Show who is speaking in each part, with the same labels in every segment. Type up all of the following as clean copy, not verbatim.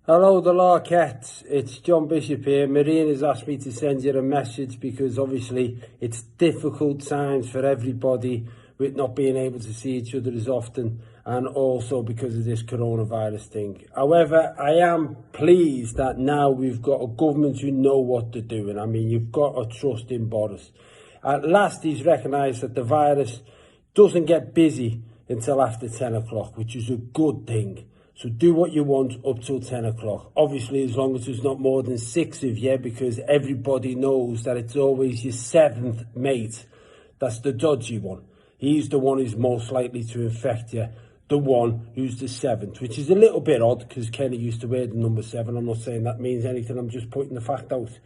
Speaker 1: Hello, the Larkettes. It's John Bishop here. Marine has asked me to send you a message because obviously it's difficult times for everybody with not being able to see each other as often, and also because of this coronavirus thing. However, I am pleased that now we've got a government who know what they're doing. I mean, you've got to trust in Boris. At last, he's recognised that the virus doesn't get busy until after 10 o'clock, which is a good thing. So do what you want up till 10 o'clock. Obviously, as long as there's not more than 6 of you, because everybody knows that it's always your 7th mate that's the dodgy one. He's the one who's most likely to infect you, the one who's the 7th, which is a little bit odd because Kenny used to wear the number 7. I'm not saying that means anything, I'm just putting the fact out.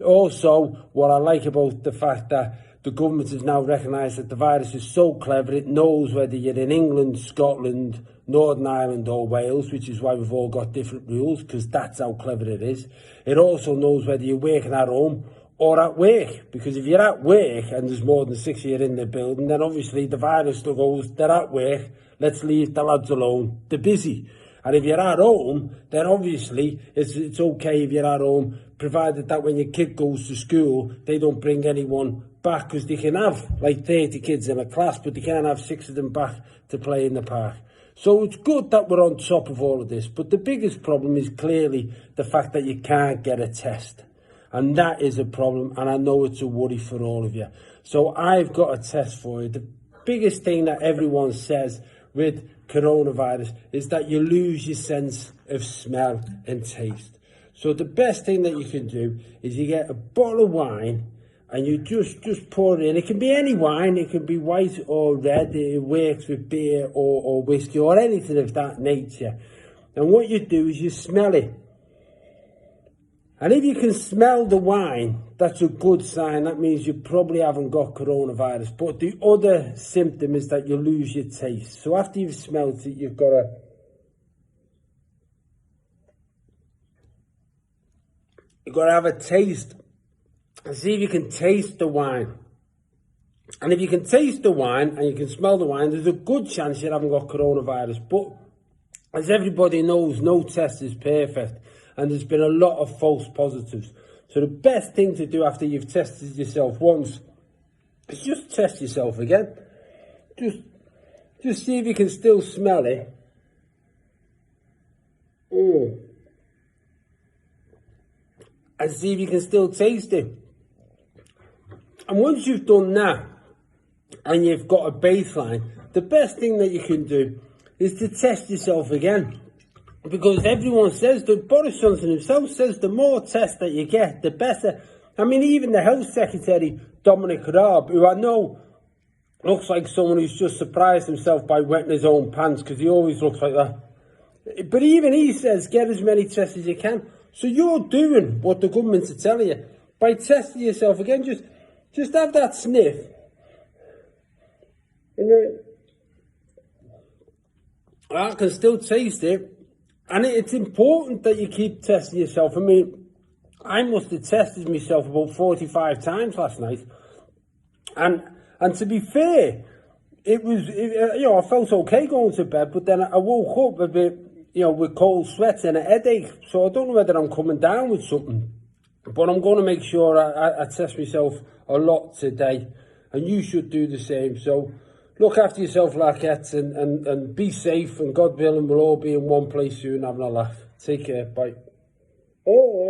Speaker 1: Also, what I like about the fact that the government has now recognised that the virus is so clever, it knows whether you're in England, Scotland, Northern Ireland or Wales, which is why we've all got different rules, because that's how clever it is. It also knows whether you're working at home or at work, because if you're at work and there's more than 6 of you in the building, then obviously the virus still goes, they're at work, let's leave the lads alone, they're busy. And if you're at home, then obviously it's okay if you're at home, provided that when your kid goes to school, they don't bring anyone back, because they can have like 30 kids in a class, but they can't have 6 of them back to play in the park. So it's good that we're on top of all of this, but the biggest problem is clearly the fact that you can't get a test. And that is a problem, and I know it's a worry for all of you. So I've got a test for you. The biggest thing that everyone says with coronavirus is that you lose your sense of smell and taste. So the best thing that you can do is you get a bottle of wine and you just pour it in. It can be any wine, it can be white or red, it works with beer or whiskey or anything of that nature. And what you do is you smell it. And if you can smell the wine, that's a good sign. That means you probably haven't got coronavirus. But the other symptom is that you lose your taste. So after you've smelled it, you've got to have a taste and see if you can taste the wine. And if you can taste the wine and you can smell the wine, there's a good chance you haven't got coronavirus. But as everybody knows, no test is perfect. And there's been a lot of false positives. So the best thing to do after you've tested yourself once is just test yourself again. Just see if you can still smell it. And see if you can still taste it. And once you've done that, and you've got a baseline, the best thing that you can do is to test yourself again. Because everyone says, that Boris Johnson himself says, the more tests that you get, the better. I mean, even the Health Secretary, Dominic Raab, who I know looks like someone who's just surprised himself by wetting his own pants, because he always looks like that. But even he says, get as many tests as you can. So you're doing what the governments are telling you. By testing yourself again, just have that sniff. And I can still taste it. And it's important that you keep testing yourself. I mean, I must have tested myself about 45 times last night. And to be fair, I felt okay going to bed, but then I woke up a bit, with cold sweats and a headache. So I don't know whether I'm coming down with something. But I'm going to make sure I test myself a lot today. And you should do the same. So look after yourself, Larkettes, and be safe. And God willing, we'll all be in one place soon having a laugh. Take care. Bye. Oh,